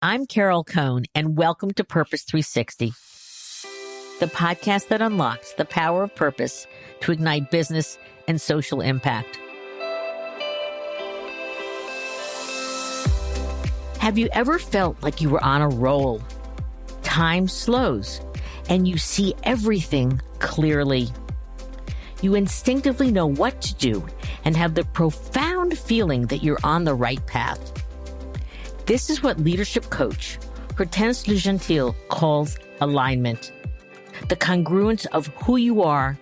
I'm Carol Cohn, and welcome to Purpose 360, the podcast that unlocks the power of purpose to ignite business and social impact. Have you ever felt like you were on a roll? Time slows, and you see everything clearly. You instinctively know what to do and have the profound feeling that you're on the right path. This is what leadership coach Hortense le Gentil calls alignment, the congruence of who you are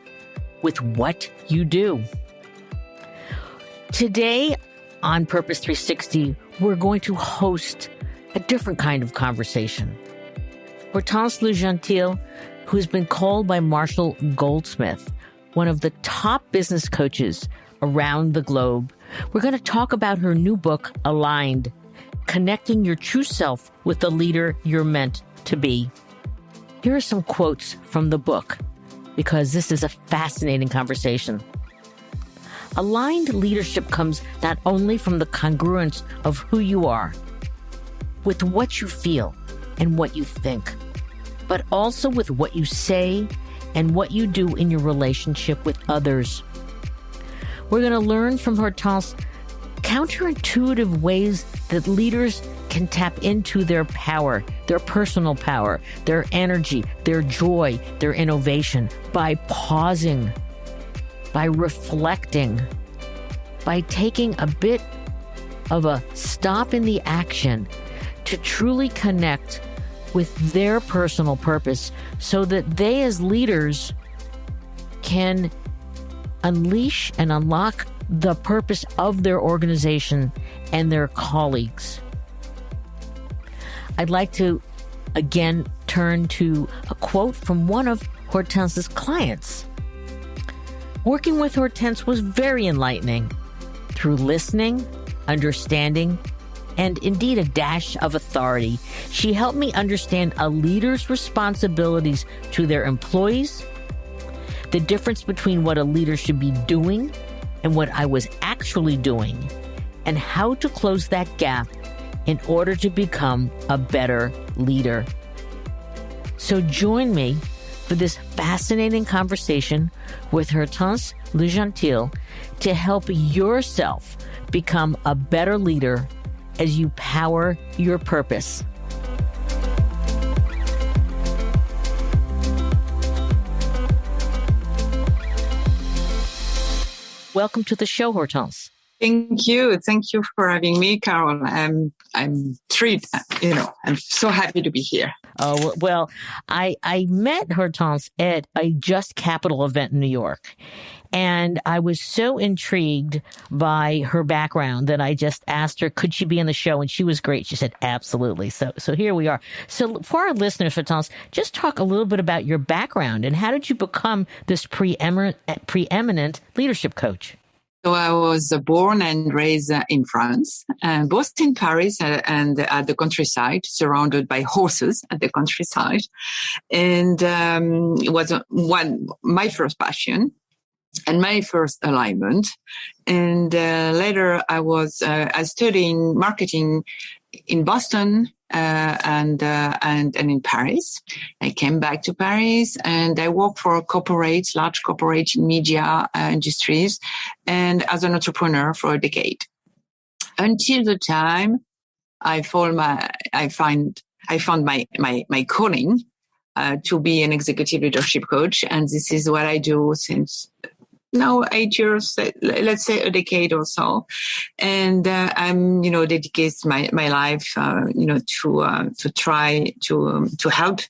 with what you do. Today on Purpose 360, we're going to host a different kind of conversation. Hortense le Gentil, who has been called by Marshall Goldsmith one of the top business coaches around the globe, we're going to talk about her new book, Aligned, Connecting Your True Self with the Leader You're Meant to Be. Here are some quotes from the book, because this is a fascinating conversation. Aligned leadership comes not only from the congruence of who you are, with what you feel and what you think, but also with what you say and what you do in your relationship with others. We're going to learn from Hortense counterintuitive ways that leaders can tap into their power, their personal power, their energy, their joy, their innovation by pausing, by reflecting, by taking a bit of a stop in the action to truly connect with their personal purpose so that they as leaders can unleash and unlock the purpose of their organization and their colleagues. I'd like to again turn to a quote from one of Hortense's clients. Working with Hortense was very enlightening. Through listening, understanding, and indeed a dash of authority, she helped me understand a leader's responsibilities to their employees, the difference between what a leader should be doing and what I was actually doing, and how to close that gap in order to become a better leader. So join me for this fascinating conversation with Hortense le Gentil to help yourself become a better leader as you power your purpose. Welcome to the show, Hortense. Thank you. Thank you for having me, Carol. I'm thrilled. I'm so happy to be here. Oh, well, I met Hortense at a Just Capital event in New York. And I was so intrigued by her background that I just asked her, could she be in the show? And she was great. She said, absolutely. So here we are. So for our listeners, Hortense, just talk a little bit about your background and how did you become this preeminent leadership coach? So I was born and raised in France, both in Paris and at the countryside, surrounded by horses at the countryside. And it was my first passion and my first alignment. And later I studying marketing in Boston and in Paris. I came back to Paris and I worked for large corporate media industries and as an entrepreneur for a decade. Until the time I found my calling to be an executive leadership coach. And this is what I do since now 8 years, let's say a decade or so. And I'm, dedicate my life, to try to help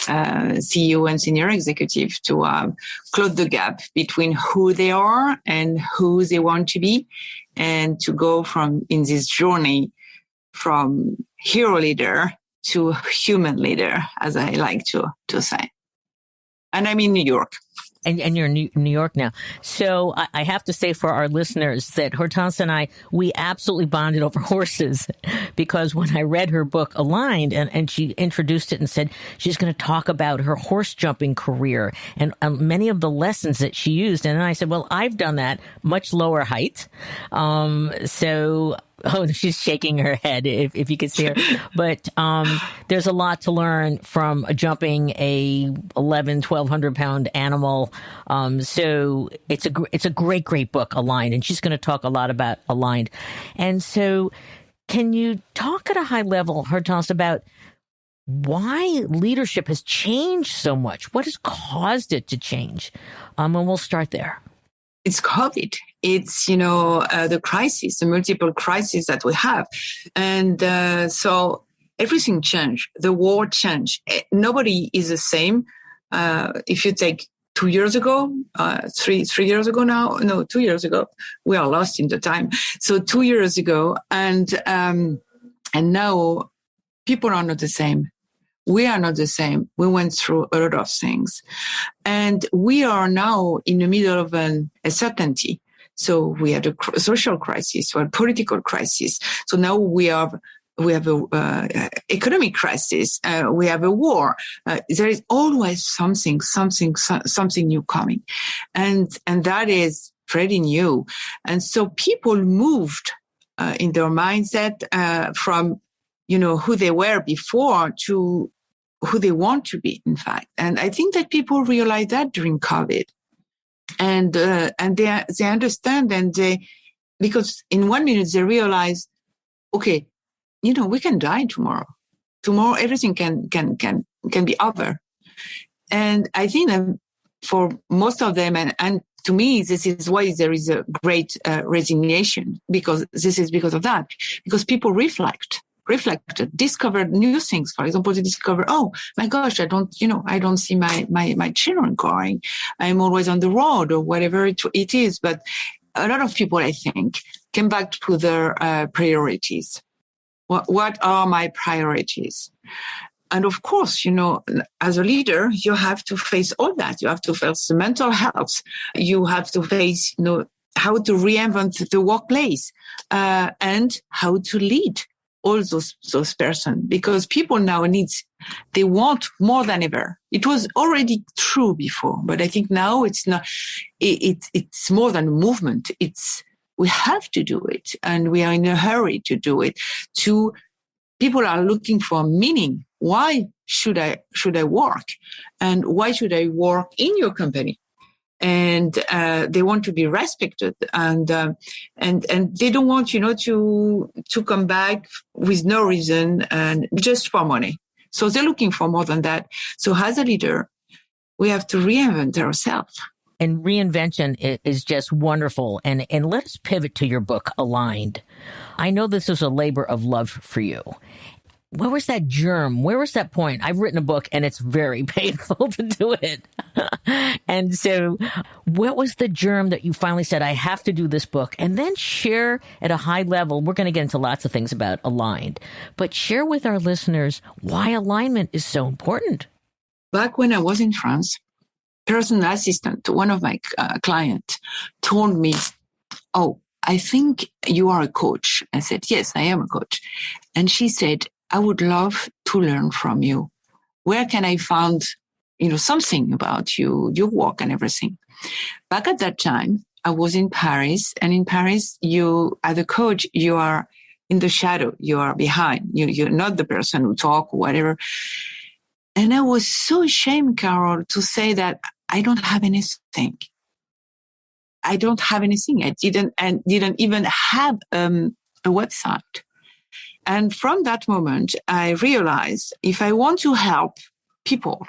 CEO and senior executive to close the gap between who they are and who they want to be, and to go in this journey from hero leader to human leader, as I like to say. And I'm in New York. And you're in New York now. So I have to say for our listeners that Hortense and we absolutely bonded over horses, because when I read her book, Aligned, and she introduced it and said she's going to talk about her horse jumping career and many of the lessons that she used. And then I said, well, I've done that, much lower height. So Oh, she's shaking her head if you could see her. But there's a lot to learn from jumping a 1,200 pound animal. So it's a great book, Aligned. And she's going to talk a lot about Aligned. And so can you talk at a high level, Hortense, about why leadership has changed so much? What has caused it to change? And we'll start there. It's COVID. It's, the crisis, the multiple crises that we have. And so everything changed. The world changed. Nobody is the same. If you take 2 years ago, 3 years ago now, no, 2 years ago, we are lost in the time. So 2 years ago, and now people are not the same. We are not the same. We went through a lot of things. And we are now in the middle of an uncertainty. So we had a social crisis or a political crisis. So now we have a economic crisis. We have a war. There is always something new coming. And that is pretty new. And so people moved in their mindset from, who they were before to who they want to be, in fact. And I think that people realize that during COVID. And they understand, and because in 1 minute they realize, okay, we can die tomorrow. Tomorrow everything can be over. And I think that for most of them, and to me, this is why there is a great resignation, because this is because of that, because people reflected, discovered new things. For example, they discover, oh my gosh, I don't see my children growing. I'm always on the road or whatever it is. But a lot of people, I think, came back to their priorities. What are my priorities? And of course, as a leader, you have to face all that. You have to face the mental health. You have to face, how to reinvent the workplace, and how to lead all those persons, because people now they want more than ever. It was already true before, but I think now it's not. It's more than a movement. We have to do it, and we are in a hurry to do it. People are looking for meaning. Why should I work, and why should I work in your company? And they want to be respected, and they don't want to come back with no reason and just for money. So they're looking for more than that. So as a leader, we have to reinvent ourselves. And reinvention is just wonderful. And let us pivot to your book, Aligned. I know this is a labor of love for you. Where was that germ? Where was that point? I've written a book and it's very painful to do it. And so what was the germ that you finally said, I have to do this book? And then share at a high level. We're going to get into lots of things about Aligned, but share with our listeners why alignment is so important. Back when I was in France, personal assistant to one of my clients told me, oh, I think you are a coach. I said, yes, I am a coach. And she said, I would love to learn from you. Where can I find, something about you, your work and everything? Back at that time, I was in Paris, and in Paris, you, as a coach, you are in the shadow. You are behind. You're not the person who talk or whatever. And I was so ashamed, Carol, to say that I don't have anything. I don't have anything. I didn't even have a website. And from that moment, I realized if I want to help people,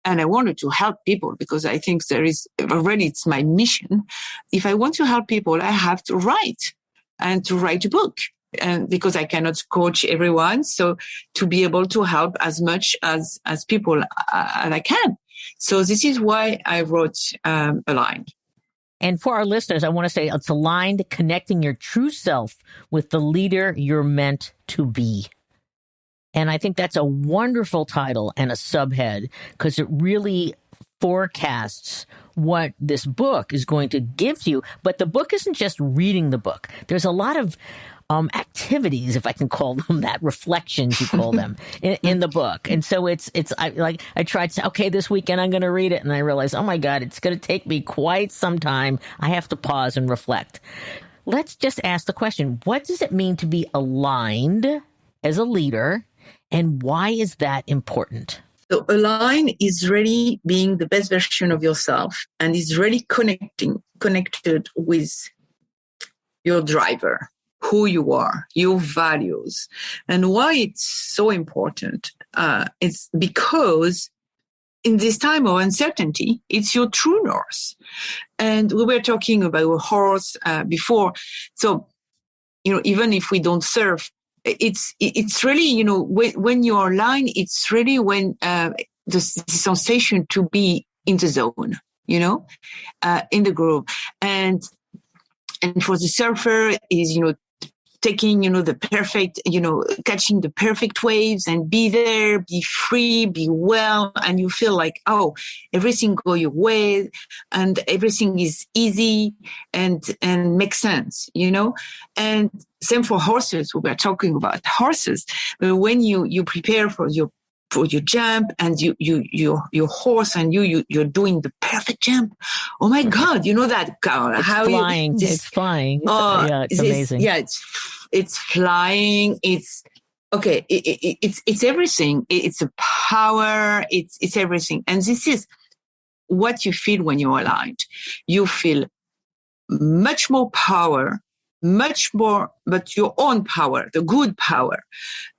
and I wanted to help people because I think it's my mission. If I want to help people, I have to write a book. And because I cannot coach everyone, so to be able to help as much as people as I can. So this is why I wrote Aligned. And for our listeners, I want to say it's Aligned, connecting your true self with the leader you're meant to be. And I think that's a wonderful title and a subhead, because it really forecasts what this book is going to give to you. But the book isn't just reading the book. There's a lot of activities, if I can call them that, reflections, you call them, in the book. And so I tried to say, okay, this weekend I'm going to read it. And I realized, oh my God, it's going to take me quite some time. I have to pause and reflect. let's just ask the question, what does it mean to be aligned as a leader, and why is that important? So align is really being the best version of yourself and is really connected with your driver, who you are, your values. And why it's so important, it's because in this time of uncertainty, it's your true north. And we were talking about a horse before. So, even if we don't surf, it's really, when you're aligned, it's really when the sensation to be in the zone, in the groove. And for the surfer is, taking, the perfect, catching the perfect waves and be there, be free, be well. And you feel like, oh, everything go your way and everything is easy and makes sense, and same for horses. We were talking about horses. When you prepare for your jump and your horse and you're doing the perfect jump. Oh my God, that it's how flying. It's flying. It's amazing. Yeah, it's flying. It's okay. It's everything. It's a power. It's everything. And this is what you feel when you're aligned. You feel much more power, much more, but your own power, the good power.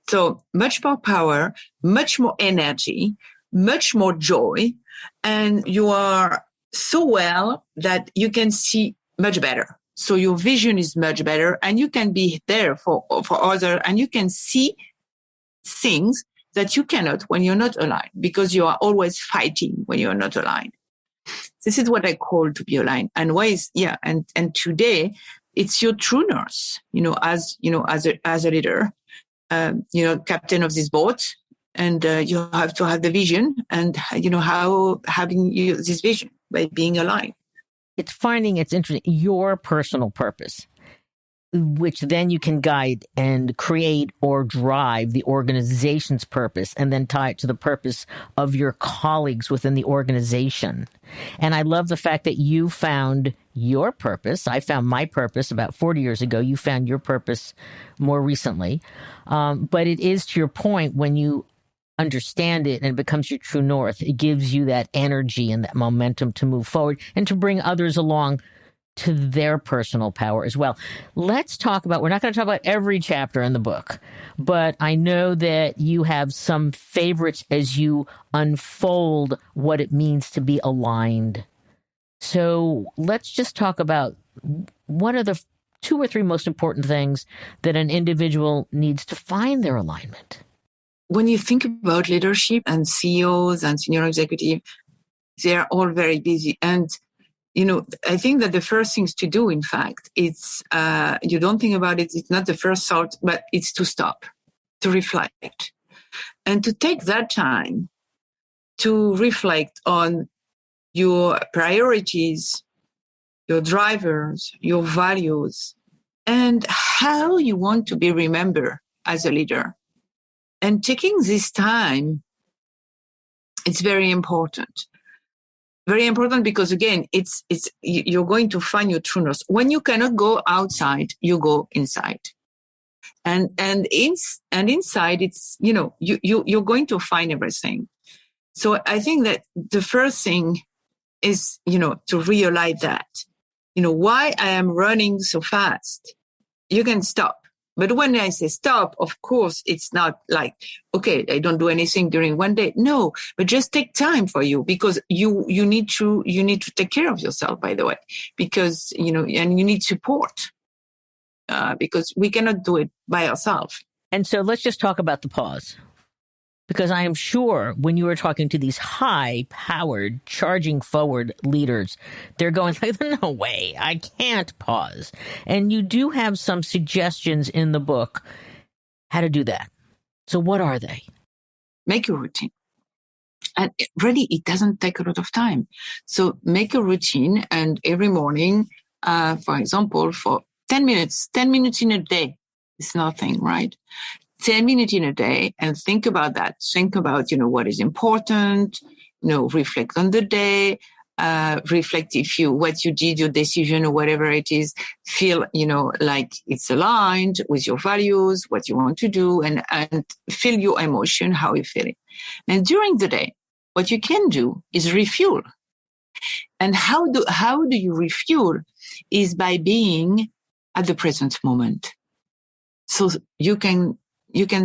So much more power, much more energy, much more joy, and you are so well that you can see much better. So your vision is much better, and you can be there for others, and you can see things that you cannot when you're not aligned, because you are always fighting when you're not aligned. This is what I call to be aligned. And why is, and today it's your true north, as a leader. Captain of this boat, and you have to have the vision, and how having this vision by being aligned. It's interesting, your personal purpose, which then you can guide and create or drive the organization's purpose, and then tie it to the purpose of your colleagues within the organization. And I love the fact that you found your purpose. I found my purpose about 40 years ago. You found your purpose more recently. But it is, to your point, when you understand it and it becomes your true north, it gives you that energy and that momentum to move forward and to bring others along to their personal power as well. Let's talk about, we're not going to talk about every chapter in the book, but I know that you have some favorites as you unfold what it means to be aligned. So let's just talk about, what are the 2 or 3 most important things that an individual needs to find their alignment? When you think about leadership and CEOs and senior executive, they're all very busy. And I think that the first things to do, in fact, it's, you don't think about it. It's not the first thought, but it's to stop, to reflect, and to take that time to reflect on your priorities, your drivers, your values, and how you want to be remembered as a leader. And taking this time, it's very important. Very important because, again, it's you're going to find your true north. When you cannot go outside, you go inside, and inside, it's you're going to find everything. So I think that the first thing is to realize that why I am running so fast. You can stop. But when I say stop, of course, it's not like, okay, I don't do anything during one day. No, but just take time for you, because you need to take care of yourself, by the way, because, and you need support, because we cannot do it by ourselves. And so let's just talk about the pause, because I am sure when you are talking to these high-powered, charging forward leaders, they're going like, no way, I can't pause. And you do have some suggestions in the book how to do that. So what are they? Make a routine. And really, it doesn't take a lot of time. So make a routine, and every morning, for example, for 10 minutes in a day, it's nothing, right? 10 minutes in a day, and think about that. Think about, what is important, reflect on the day, reflect if what you did, your decision or whatever it is, feel, like it's aligned with your values, what you want to do, and feel your emotion, how you're feeling. And during the day, what you can do is refuel. And how do you refuel is by being at the present moment. So you can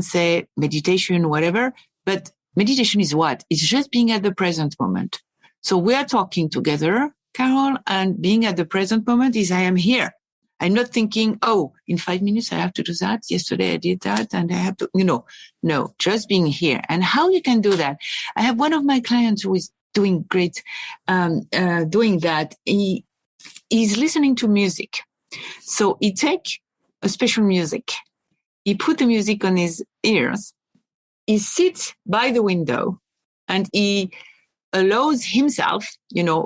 say meditation, whatever, but meditation is what? It's just being at the present moment. So we are talking together, Carol, and being at the present moment is I am here. I'm not thinking, in 5 minutes I have to do that. Yesterday I did that and I have to, no, just being here. And how you can do that? I have one of my clients who is doing great, doing that. He's listening to music. So he take a special music. He put the music on his ears. He sits by the window and he allows himself,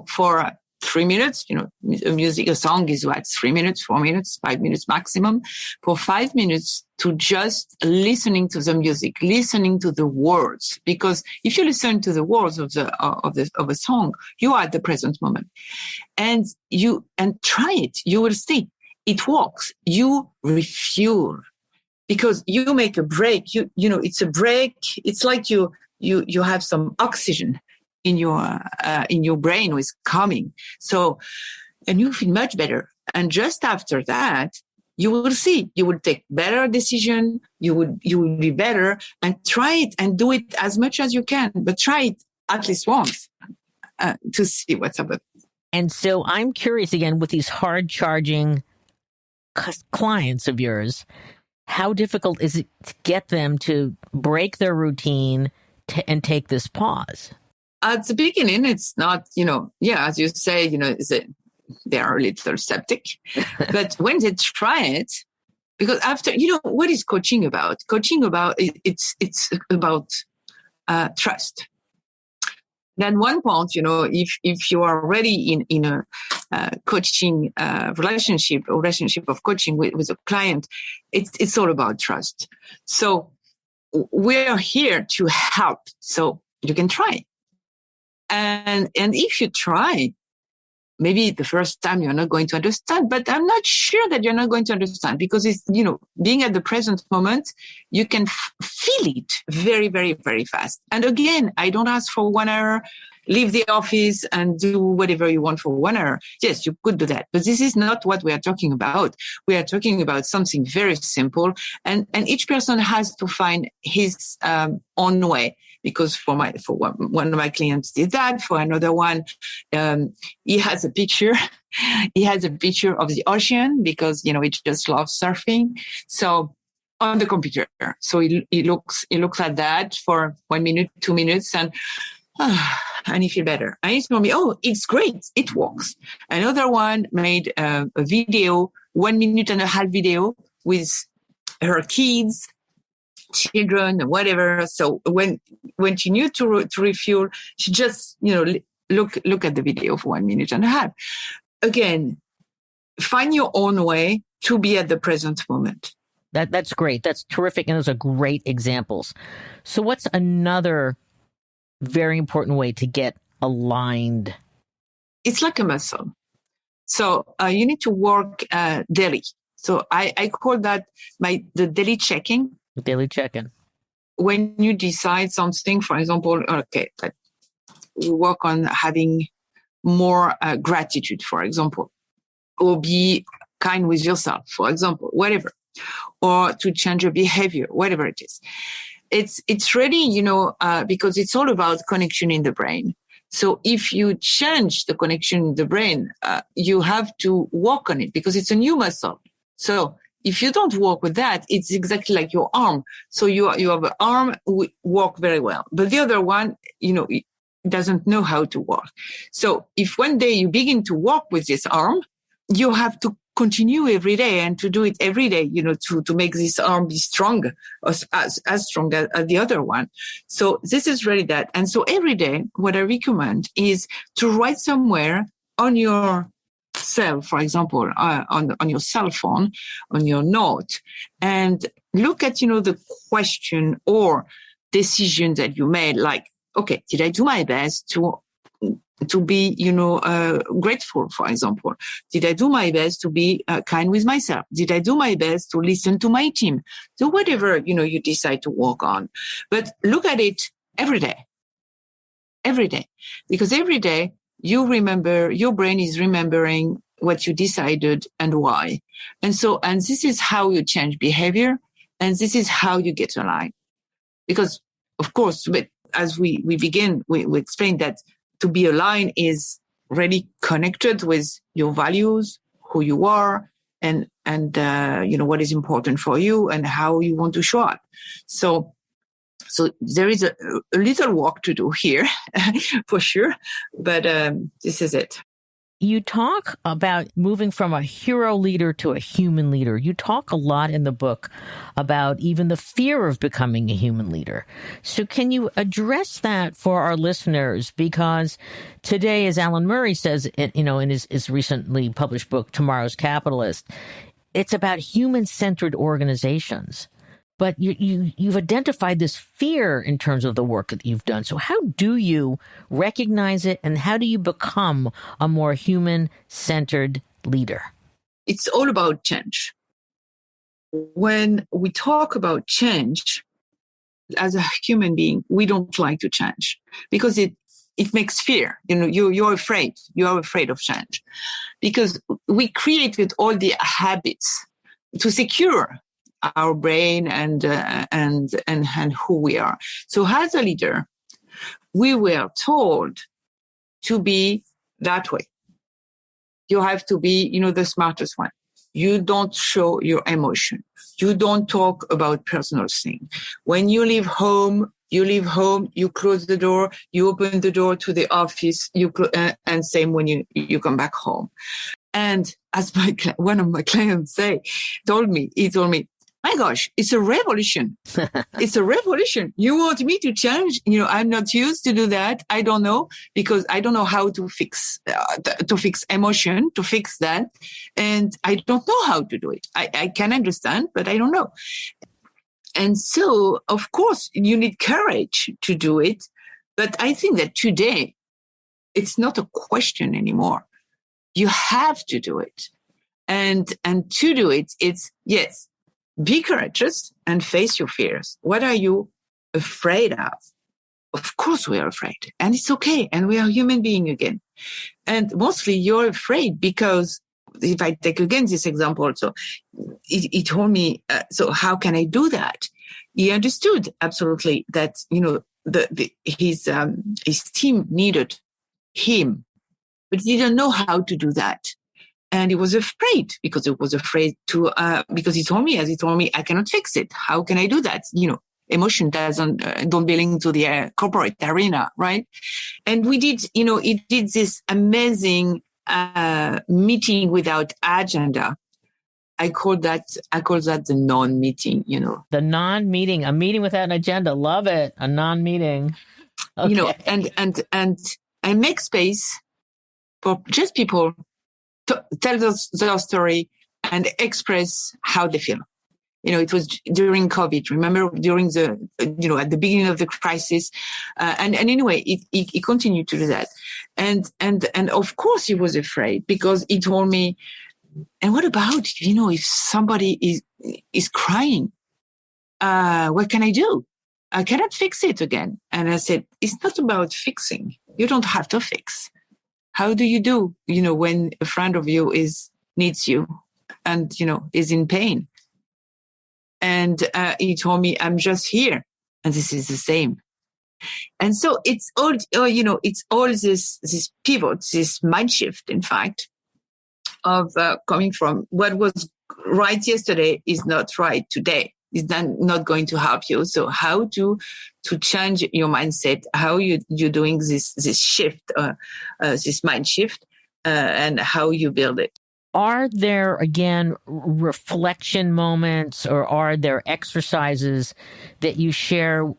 for 3 minutes, a song is what, 3 minutes, 4 minutes, 5 minutes maximum, for 5 minutes to just listening to the music, listening to the words. Because if you listen to the words of a song, you are at the present moment. And try it. You will see it works. You refuel because you make a break. It's a break. It's like you have some oxygen in your brain was coming. So, and you feel much better. And just after that, you will see, you will take better decision. You will be better, and try it and do it as much as you can, but try it at least once to see what's up. And so I'm curious again with these hard charging clients of yours, how difficult is it to get them to break their routine and take this pause? At the beginning, it's not, as you say, they are a little skeptic. But when they try it, because after, what is coaching about? Coaching it's about trust. Then one point, if you are already in a coaching relationship of coaching with a client, it's all about trust. So we're here to help. So you can try. And if you try, maybe the first time you're not going to understand, but I'm not sure that you're not going to understand because it's, being at the present moment, you can feel it very, very, very fast. And again, I don't ask for 1 hour, leave the office and do whatever you want for 1 hour. Yes, you could do that, but this is not what we are talking about. We are talking about something very simple, and each person has to find his own way. Because for one of my clients did that. For another one, he has a picture. He has a picture of the ocean because he just loves surfing. So on the computer, so he looks at that for 1 minute, 2 minutes, and he feel better. And he told me, it's great, it works. Another one made a video, 1.5 minute video with her kids. Children and whatever. So when she knew to refuel, she just look at the video for 1.5 minutes. Again, find your own way to be at the present moment. That's great. That's terrific, and those are great examples. So what's another very important way to get aligned? It's like a muscle. So you need to work daily. So I call that the daily checking. Daily check-in. When you decide something, for example, we work on having more gratitude, for example, or be kind with yourself, for example, whatever, or to change your behavior, whatever it is. It's really, because it's all about connection in the brain. So if you change the connection in the brain, you have to work on it because it's a new muscle. So if you don't work with that, it's exactly like your arm. So you have an arm work very well, but the other one, it doesn't know how to work. So if one day you begin to work with this arm, you have to continue every day and to do it every day, to make this arm be strong, as strong as the other one. So this is really that. And so every day, what I recommend is to write somewhere on your cell, for example, on your cell phone, on your note, and look at, the question or decision that you made, like, okay, did I do my best to to be, grateful, for example? Did I do my best to be kind with myself? Did I do my best to listen to my team? So whatever, you decide to work on, but look at it every day, because every day you remember, your brain is remembering what you decided and why. And this is how you change behavior. And this is how you get aligned. Because of course, as we begin, we explained that to be aligned is really connected with your values, who you are, and what is important for you and how you want to show up. So there is a little work to do here, for sure, but this is it. You talk about moving from a hero leader to a human leader. You talk a lot in the book about even the fear of becoming a human leader. So can you address that for our listeners? Because today, as Alan Murray says, in his recently published book, Tomorrow's Capitalist, it's about human-centered organizations. But you've identified this fear in terms of the work that you've done. So how do you recognize it, and how do you become a more human-centered leader? It's all about change. When we talk about change, as a human being, we don't like to change because it makes fear. You're afraid. You are afraid of change because we created all the habits to secure our brain and who we are. So as a leader, we were told to be that way. You have to be, the smartest one. You don't show your emotion. You don't talk about personal things. When you leave home, you close the door, you open the door to the office, and same when you come back home. And as one of my clients told me, my gosh, it's a revolution. It's a revolution. You want me to change? I'm not used to do that. I don't know, because I don't know how to fix emotion, to fix that. And I don't know how to do it. I can understand, but I don't know. And so, of course, you need courage to do it. But I think that today, it's not a question anymore. You have to do it. And to do it, it's, yes, be courageous and face your fears. What are you afraid of? Of course we are afraid, and it's okay. And we are human beings again. And mostly you're afraid because if I take again this example, so he told me, so how can I do that? He understood absolutely that, his team needed him, but he didn't know how to do that. And he was afraid because he told me, I cannot fix it. How can I do that? Emotion don't belong to the corporate arena, right? And we did, he did this amazing meeting without agenda. I call that the non-meeting, The non-meeting, a meeting without an agenda. Love it. A non-meeting. Okay. And I make space for just people to tell their story and express how they feel. It was during COVID. Remember, during at the beginning of the crisis, and anyway, he continued to do that, and of course he was afraid because he told me, and what about if somebody is crying, what can I do? I cannot fix it again. And I said, it's not about fixing. You don't have to fix. How do you do, when a friend of you needs you and, is in pain? And he told me, I'm just here. And this is the same. And so it's all, it's all this pivot, this mind shift, in fact, of coming from what was right yesterday is not right today. Is then not going to help you. So how to change your mindset? How you're doing this shift, this mind shift, and how you build it? Are there, again, reflection moments, or are there exercises that you share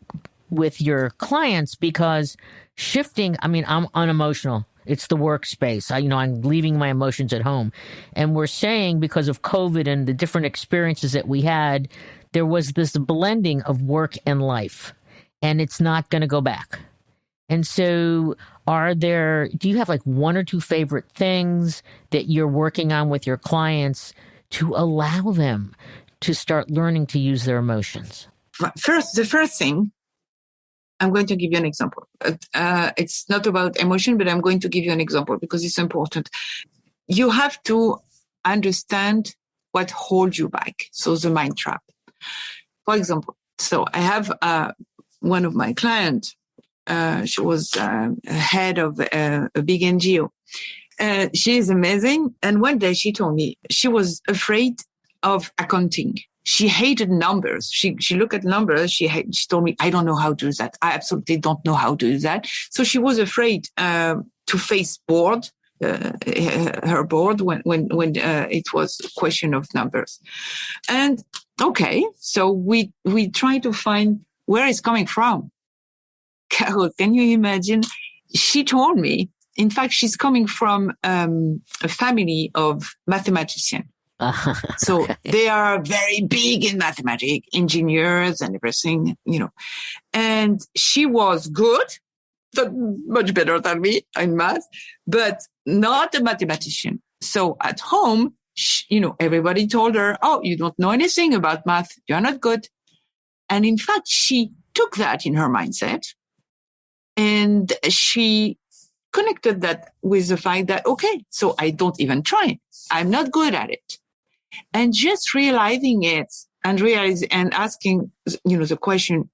with your clients? Because shifting, I'm unemotional. It's the workspace. I'm leaving my emotions at home. And we're saying because of COVID and the different experiences that we had, there was this blending of work and life, and it's not going to go back. And so do you have like one or two favorite things that you're working on with your clients to allow them to start learning to use their emotions? The first thing, I'm going to give you an example. It's not about emotion, but I'm going to give you an example because it's important. You have to understand what holds you back. So the mind trap. For example, so I have one of my clients. She was head of a big NGO. She is amazing. And one day she told me she was afraid of accounting. She hated numbers. She looked at numbers. She told me, I don't know how to do that. I absolutely don't know how to do that. So she was afraid to face board, her board when it was a question of numbers. And okay, so we try to find where it's coming from. Carol, can you imagine? She told me, in fact, she's coming from a family of mathematicians. So they are very big in mathematics, engineers and everything, And she was good, but much better than me in math, but not a mathematician. So at home, everybody told her, oh, you don't know anything about math. You're not good. And in fact, she took that in her mindset and she connected that with the fact that, okay, so I don't even try. I'm not good at it. And just realizing it and asking, the question,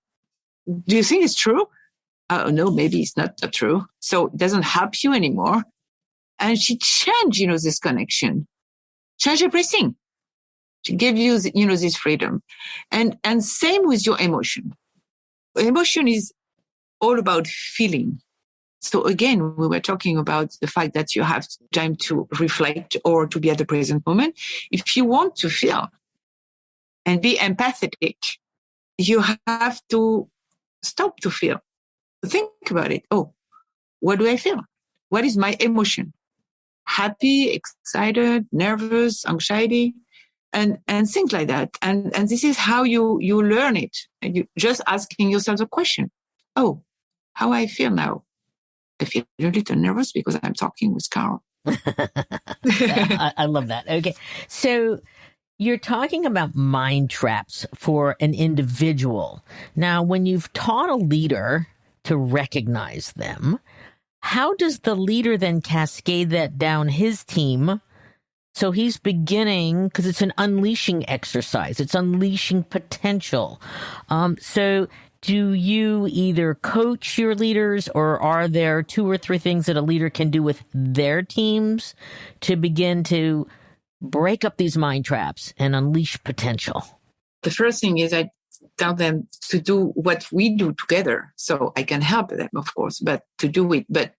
do you think it's true? No, maybe it's not true. So it doesn't help you anymore. And she changed, this connection, change everything. She gave you, this freedom. And same with your emotion. Emotion is all about feeling. So again, we were talking about the fact that you have time to reflect or to be at the present moment. If you want to feel and be empathetic, you have to stop to feel. Think about it. Oh, what do I feel? What is my emotion? Happy, excited, nervous, anxiety, and things like that. And this is how you learn it. And you just asking yourself the question, oh, how I feel now? I feel a little nervous because I'm talking with Carol. I love that. Okay. So you're talking about mind traps for an individual. Now, when you've taught a leader to recognize them, how does the leader then cascade that down his team? So he's beginning, because it's an unleashing exercise. It's unleashing potential. So do you either coach your leaders, or are there 2 or 3 things that a leader can do with their teams to begin to break up these mind traps and unleash potential? The first thing is I tell them to do what we do together. So I can help them, of course, but to do it. But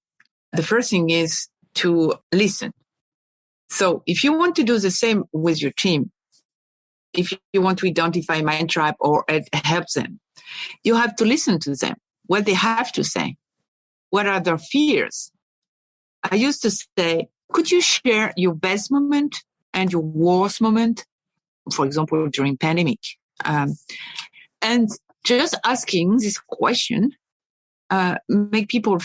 the first thing is to listen. So if you want to do the same with your team, if you want to identify mind trap or help them, you have to listen to them, what they have to say. What are their fears? I used to say, could you share your best moment and your worst moment? For example, during pandemic. And just asking this question, make people,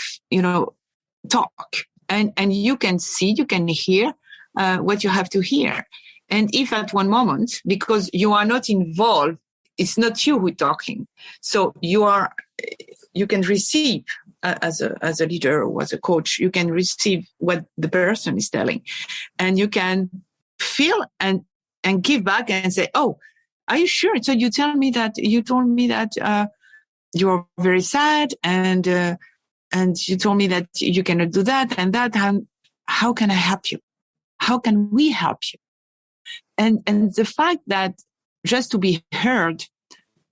talk. And you can see, you can hear what you have to hear. And if at one moment, because you are not involved, it's not you who is talking. So you can receive as a leader or as a coach, you can receive what the person is telling, and you can feel and give back and say, "Oh, are you sure?" So you told me that you're very sad, and you told me that you cannot do that and that. How can I help you? How can we help you? And the fact that just to be heard,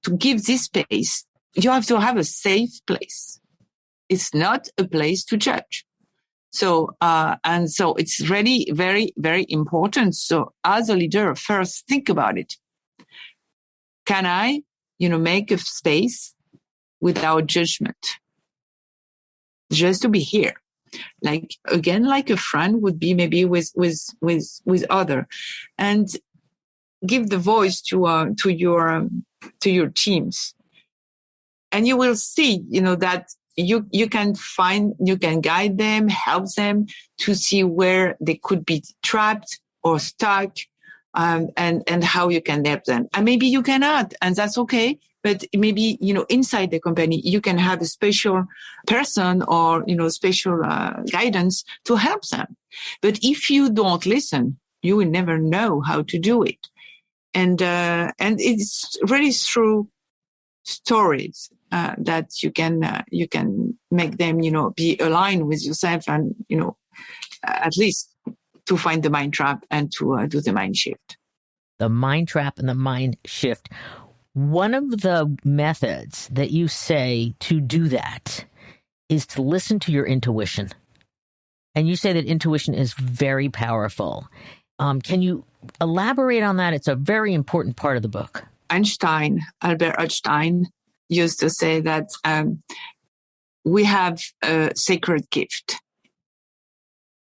to give this space, you have to have a safe place. It's not a place to judge. So, so it's really very, very important. So as a leader, first think about it. Can I, make a space without judgment? Just to be here. Like a friend would be maybe with other, and give the voice to your teams. And you will see, that you can guide them, help them to see where they could be trapped or stuck, and how you can help them. And maybe you cannot, and that's okay. But maybe, inside the company, you can have a special person or, special guidance to help them. But if you don't listen, you will never know how to do it. And it's really through stories that you can make them, be aligned with yourself and, at least to find the mind trap and to do the mind shift. The mind trap and the mind shift. One of the methods that you say to do that is to listen to your intuition. And you say that intuition is very powerful. Can you elaborate on that? It's a very important part of the book. Albert Einstein, used to say that we have a sacred gift.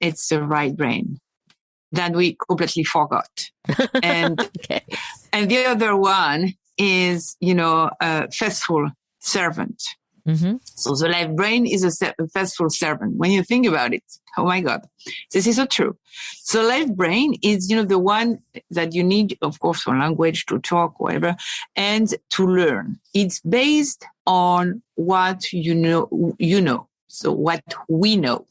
It's the right brain that we completely forgot. And, okay. And the other one is, a faithful servant. Mm-hmm. So the left brain is a faithful servant. When you think about it, oh my God, this is so true. So left brain is, the one that you need, of course, for language, to talk, whatever, and to learn. It's based on what you know. So what we know.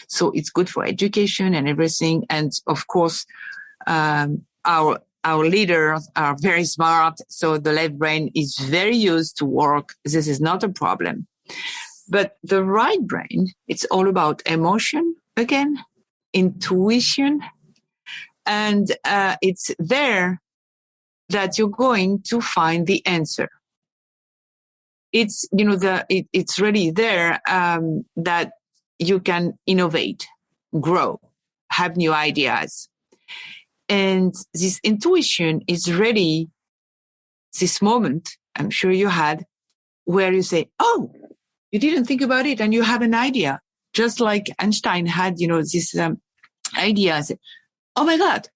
So it's good for education and everything. And of course, our leaders are very smart, so the left brain is very used to work. This is not a problem. But the right brain, it's all about emotion, again, intuition, and it's there that you're going to find the answer. It's, it's really there that you can innovate, grow, have new ideas. And this intuition is really this moment, I'm sure you had, where you say, oh, you didn't think about it and you have an idea. Just like Einstein had, this idea. Oh my God.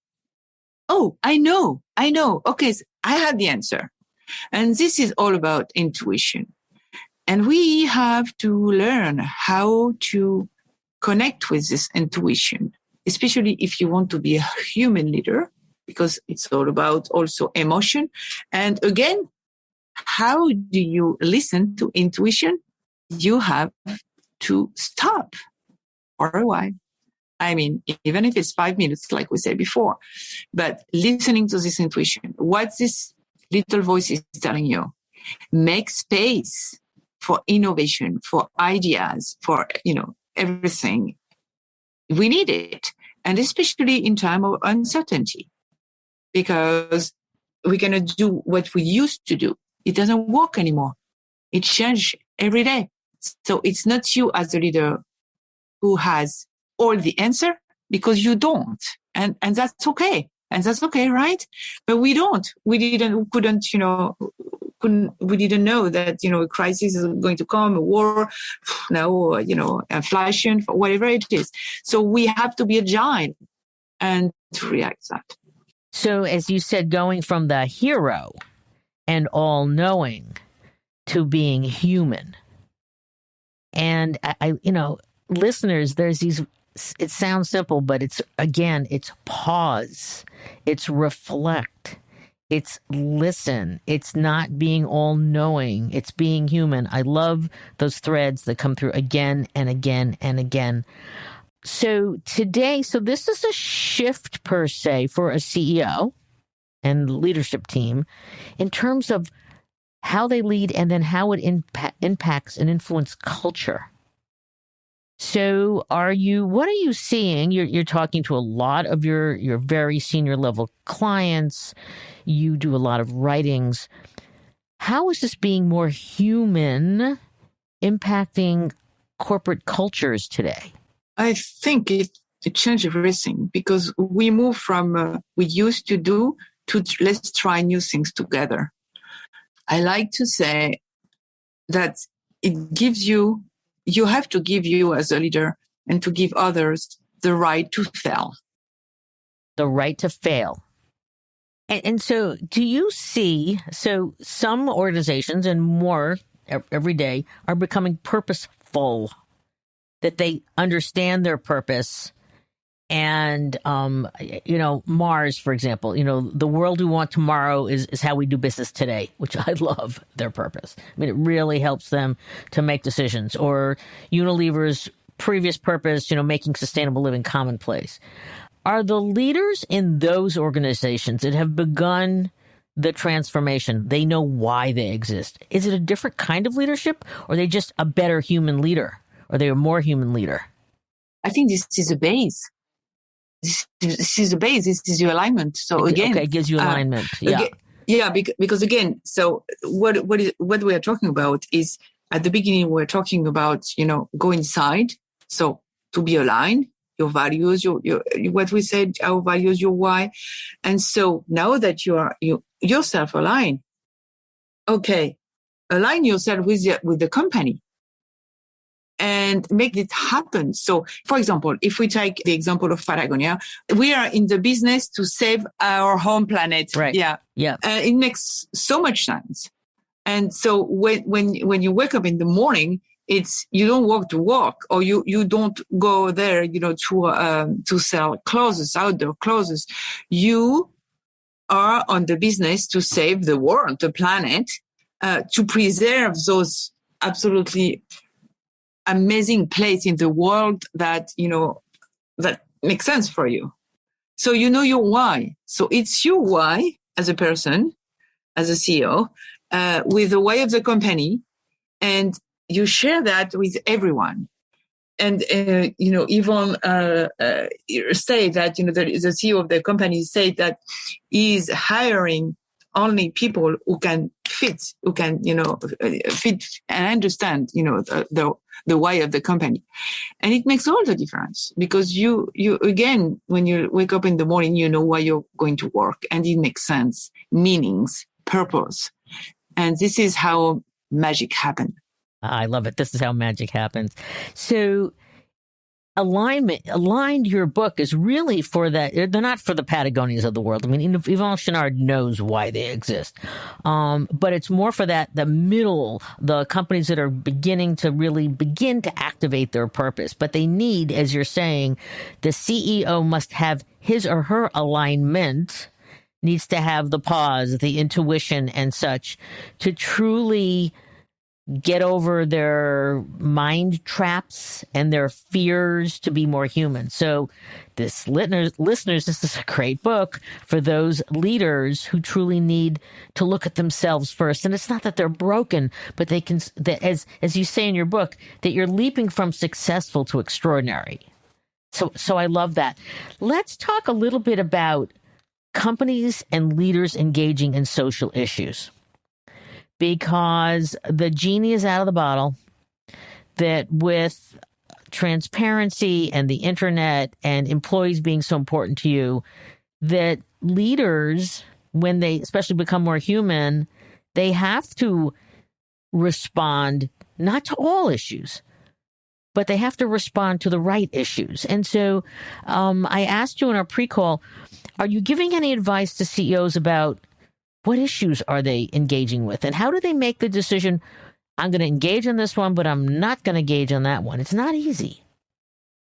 Oh, I know. Okay, so I have the answer. And this is all about intuition. And we have to learn how to connect with this intuition, especially if you want to be a human leader, because it's all about also emotion. And again, how do you listen to intuition? You have to stop for a while. I mean, even if it's 5 minutes, like we said before, but listening to this intuition, what this little voice is telling you, make space for innovation, for ideas, for, everything. We need it. And especially in time of uncertainty, because we're going to do what we used to do. It doesn't work anymore. It changes every day. So it's not you as a leader who has all the answer, because you don't. And that's okay. And that's okay, right? But we don't. We didn't know that, a crisis is going to come, a war, inflation, whatever it is. So we have to be agile and to react to that. So as you said, going from the hero and all-knowing to being human. And I listeners, there's these, it sounds simple, but it's pause, it's reflect, it's listen, it's not being all-knowing, it's being human. I love those threads that come through again and again and again. So today, this is a shift per se for a CEO and leadership team in terms of how they lead and then how it impacts and influences culture. So what are you seeing? You're talking to a lot of your very senior level clients. You do a lot of writings. How is this being more human impacting corporate cultures today? I think it changed everything, because we move from we used to do to let's try new things together. I like to say that it gives you have to give you as a leader and to give others the right to fail. The right to fail. And so do you see, some organizations and more every day are becoming purposeful full, that they understand their purpose. And, Mars, for example, the world we want tomorrow is how we do business today, which I love their purpose. I mean, it really helps them to make decisions. Or Unilever's previous purpose, making sustainable living commonplace. Are the leaders in those organizations that have begun the transformation, they know why they exist? Is it a different kind of leadership, or are they just a better human leader? Or are they a more human leader? I think this is a base. This is the base. This is your alignment. So again, okay, it gives you alignment. Because again, so what we are talking about is, at the beginning we're talking about go inside. So to be aligned, your values, your what we said, our values, your why, and so now that you are yourself aligned, okay, align yourself with the company. And make it happen. So, for example, if we take the example of Patagonia, we are in the business to save our home planet. Right. Yeah. It makes so much sense. And so when you wake up in the morning, it's you don't walk to work, or you don't go there, to sell clothes, outdoor clothes. You are on the business to save the world, the planet, to preserve those absolutely amazing place in the world that that makes sense for you. So your why. So it's your why as a person, as a CEO, with the why of the company, and you share that with everyone. And even say that the CEO of the company say that he's hiring only people who can fit, fit and understand, the why of the company. And it makes all the difference, because you again, when you wake up in the morning, you know why you're going to work, and it makes sense, meanings, purpose. And this is how magic happens. I love it. This is how magic happens. So aligned, your book is really for that. They're not for the Patagonias of the world. I mean, Yvon Chouinard knows why they exist. But it's more for the middle, the companies that are beginning to activate their purpose. But they need, as you're saying, the CEO must have his or her alignment, needs to have the pause, the intuition and such, to truly get over their mind traps and their fears, to be more human. So listeners, this is a great book for those leaders who truly need to look at themselves first. And it's not that they're broken, but they can, as you say in your book, that you're leaping from successful to extraordinary. So I love that. Let's talk a little bit about companies and leaders engaging in social issues, because the genie is out of the bottle, that with transparency and the internet and employees being so important to you, that leaders, when they especially become more human, they have to respond not to all issues, but they have to respond to the right issues. And so I asked you in our pre-call, are you giving any advice to CEOs about what issues are they engaging with, and how do they make the decision, I'm going to engage in this one, but I'm not going to engage on that one? It's not easy.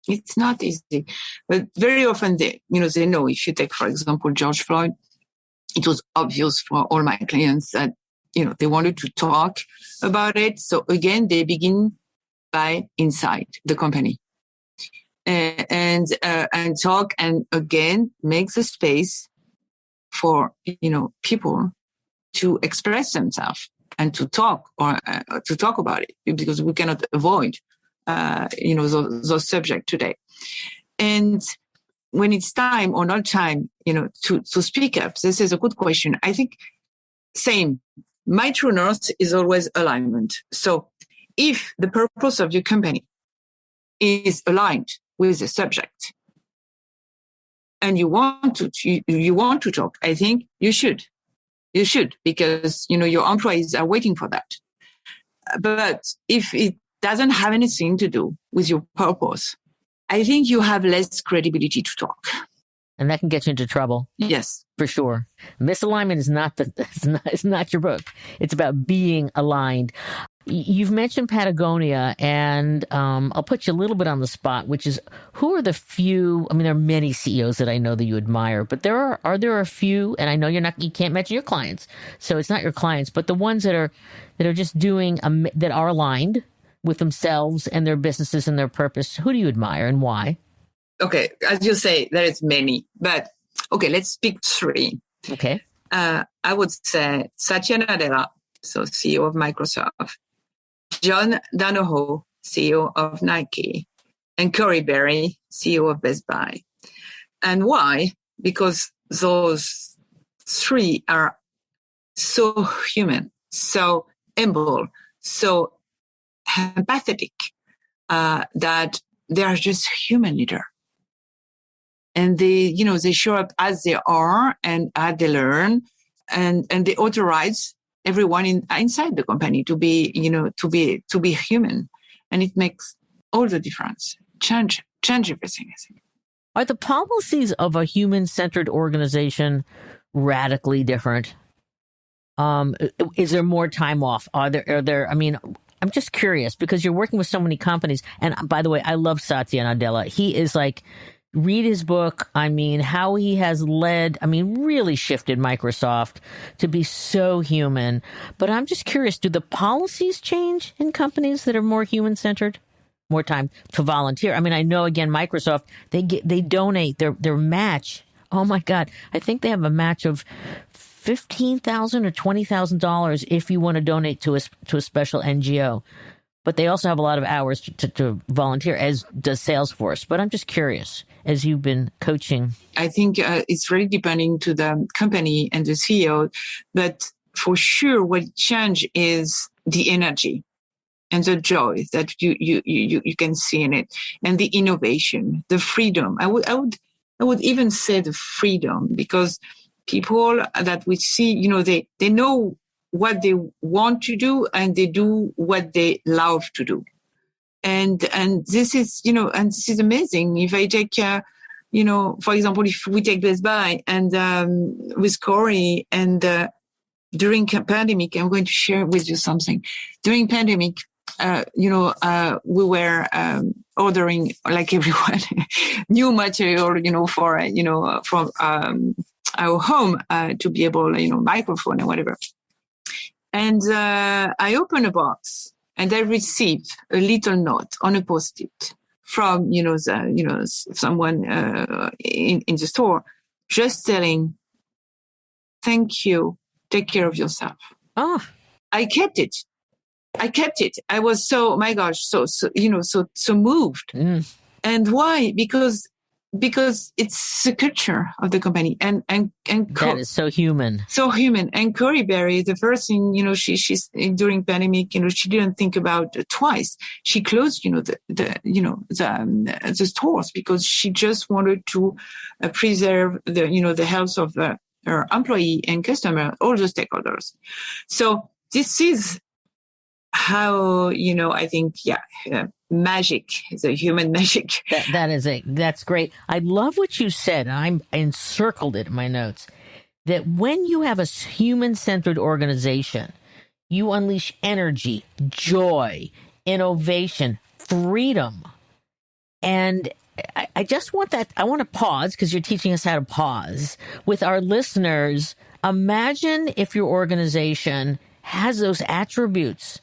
It's not easy. But very often they know, if you take, for example, George Floyd, it was obvious for all my clients that, they wanted to talk about it. So again, they begin by inside the company and talk, and again, make the space for people to express themselves and to talk about it, because we cannot avoid those subjects today. And when it's time or not time to speak up, this is a good question. I think same, my true north is always alignment. So if the purpose of your company is aligned with the subject, and you want to talk, I think you should, because your employees are waiting for that. But if it doesn't have anything to do with your purpose, I think you have less credibility to talk. And that can get you into trouble. Yes, for sure. Misalignment is not your book. It's about being aligned. You've mentioned Patagonia, and I'll put you a little bit on the spot, which is, who are the few? I mean, there are many CEOs that I know that you admire, but are there a few? And I know you can't mention your clients, so it's not your clients, but the ones that are just doing that are aligned with themselves and their businesses and their purpose. Who do you admire and why? Okay, as you say, there is many, but okay, let's pick three. Okay, I would say Satya Nadella, so CEO of Microsoft, John Donahoe, CEO of Nike, and Corey Berry, CEO of Best Buy. And why? Because those three are so human, so humble, so empathetic, that they are just human leader. And they show up as they are and as they learn, and they authorize everyone inside the company to be human, and it makes all the difference. Change everything, I think. Are the policies of a human-centered organization radically different? Is there more time off? Are there? I mean, I'm just curious because you're working with so many companies. And by the way, I love Satya Nadella. He is like, read his book. I mean, how he has really shifted Microsoft to be so human. But I'm just curious, do the policies change in companies that are more human-centered? More time to volunteer. I mean, I know, again, Microsoft, they donate their match. Oh my God. I think they have a match of $15,000 or $20,000 if you want to donate to a special NGO. But they also have a lot of hours to volunteer, as does Salesforce. But I'm just curious, as you've been coaching. I think it's really depending to the company and the CEO. But for sure, what change is the energy and the joy that you can see in it, and the innovation, the freedom. I would even say the freedom, because people that we see, they know what they want to do and they do what they love to do. And this is, and this is amazing. If I take, for example, if we take Best Buy and with Corey, and during pandemic, I'm going to share with you something. During pandemic, we were ordering, like everyone, new material, from our home to be able, microphone and whatever. And I opened a box and I received a little note on a Post-it from, someone in the store, just telling, "Thank you. Take care of yourself." Oh, I kept it. I was so, my gosh, so moved. Mm. And why? Because it's the culture of the company, and that is so human. So human. And Corey Berry, the first thing, she's during pandemic, she didn't think about it twice. She closed, the stores, because she just wanted to preserve the health of her employee and customer, all the stakeholders. So this is how, I think, magic is a human magic. That's great. I love what you said. I encircled it in my notes, that when you have a human-centered organization, you unleash energy, joy, innovation, freedom. And I just want that. I want to pause, because you're teaching us how to pause with our listeners. Imagine if your organization has those attributes,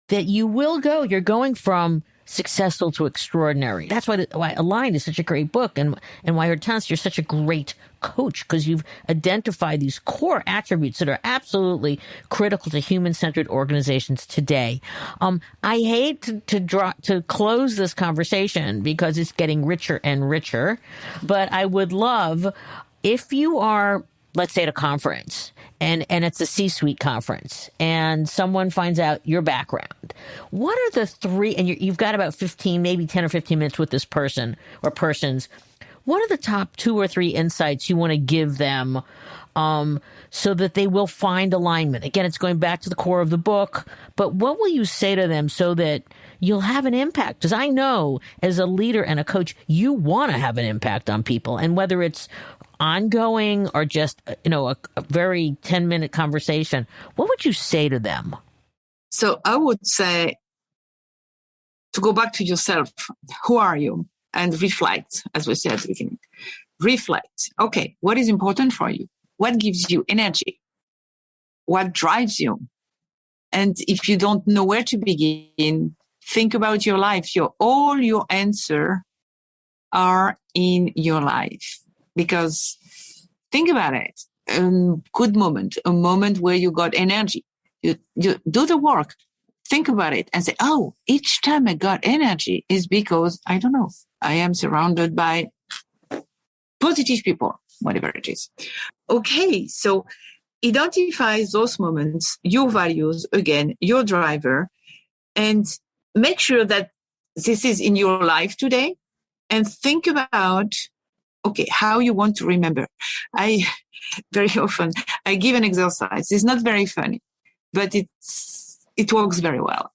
that you're going from successful to extraordinary. That's why Aligned is such a great book, and why Hortense, you're such a great coach, because you've identified these core attributes that are absolutely critical to human-centered organizations today. I hate to close this conversation, because it's getting richer and richer, but I would love, if you are, let's say, at a conference, and it's a C-suite conference, and someone finds out your background, what are the three, and you've got about 15, maybe 10 or 15 minutes with this person or persons, what are the top 2 or 3 insights you want to give them, so that they will find alignment? Again, it's going back to the core of the book, but what will you say to them so that you'll have an impact? Because I know, as a leader and a coach, you want to have an impact on people, and whether it's ongoing or just, a very 10-minute conversation, what would you say to them? So I would say to go back to yourself. Who are you? And reflect, as we said at the beginning. Reflect. Okay, what is important for you? What gives you energy? What drives you? And if you don't know where to begin, think about your life. All your answers are in your life. Because think about it. A good moment, a moment where you got energy. You do the work. Think about it and say, oh, each time I got energy is because, I don't know, I am surrounded by positive people, whatever it is. Okay, so identify those moments, your values, again, your driver, and make sure that this is in your life today, and think about, okay, how you want to remember. Very often, I give an exercise. It's not very funny, but it works very well.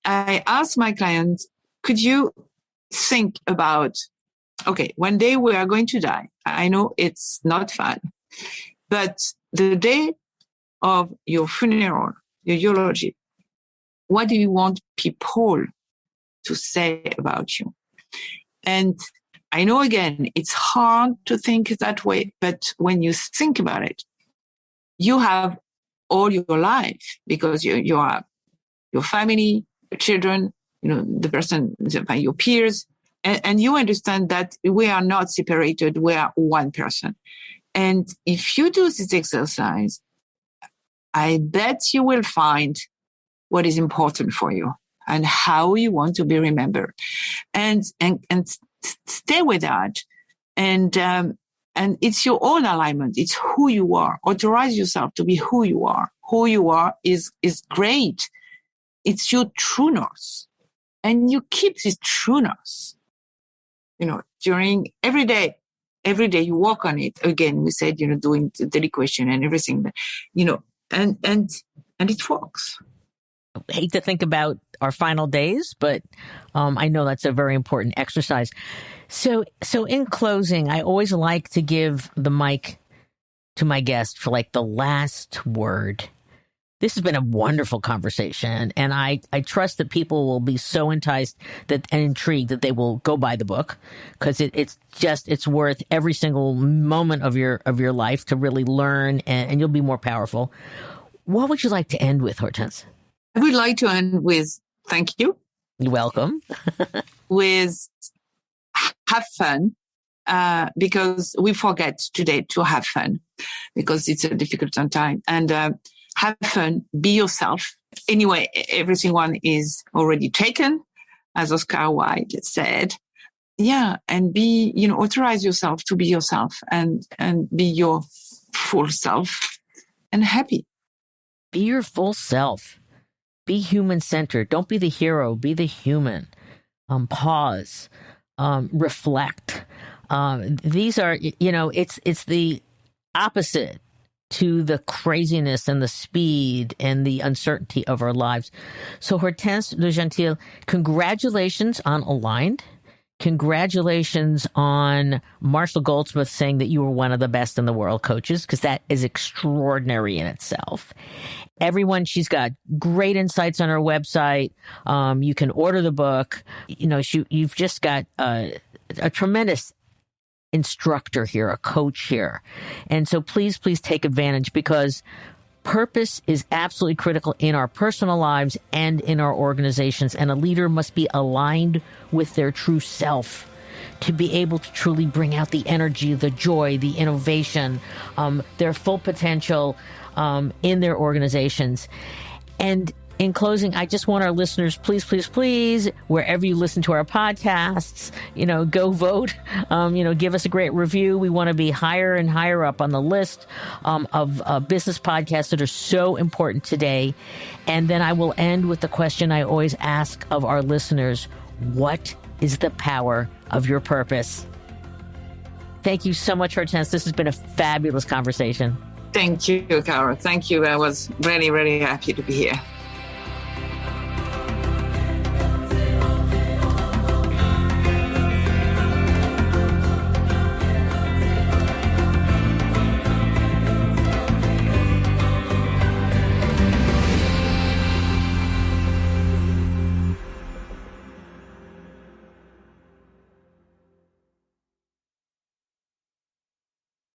I ask my clients, could you think about, okay, one day we are going to die. I know it's not fun, but the day of your funeral, your eulogy, what do you want people to say about you? And I know, again, it's hard to think that way, but when you think about it, you have all your life, because you have your family, your children, the person, your peers, and you understand that we are not separated. We are one person. And if you do this exercise, I bet you will find what is important for you and how you want to be remembered, and stay with that. And it's your own alignment. It's who you are. Authorize yourself to be who you are. Who you are is great. It's your true north. And you keep this true north, during every day you work on it. Again, we said, doing the daily question and everything, and it works. I hate to think about our final days, but I know that's a very important exercise. So in closing, I always like to give the mic to my guest for like the last word. This has been a wonderful conversation, and I trust that people will be so enticed and intrigued that they will go buy the book, because it's worth every single moment of your life to really learn, and you'll be more powerful. What would you like to end with, Hortense? I would like to end with thank you. You're welcome. With have fun, because we forget today to have fun, because it's a difficult time. And have fun, be yourself. Anyway, everyone is already taken, as Oscar Wilde said. Yeah, and authorize yourself to be yourself and be your full self and happy. Be your full self. Be human-centered. Don't be the hero. Be the human. Pause. Reflect. These are, it's the opposite to the craziness and the speed and the uncertainty of our lives. So Hortense le Gentil, congratulations on Aligned. Congratulations on Marshall Goldsmith saying that you were one of the best in the world coaches, because that is extraordinary in itself. Everyone, she's got great insights on her website. You can order the book. You've just got a tremendous instructor here, a coach here. And so please take advantage, because purpose is absolutely critical in our personal lives and in our organizations. And a leader must be aligned with their true self to be able to truly bring out the energy, the joy, the innovation, their full potential in their organizations. And in closing, I just want our listeners, please, wherever you listen to our podcasts, go vote, give us a great review. We want to be higher and higher up on the list of business podcasts that are so important today. And then I will end with the question I always ask of our listeners: what is the power of your purpose? Thank you so much, Hortense. This has been a fabulous conversation. Thank you, Carol. Thank you. I was really, really happy to be here.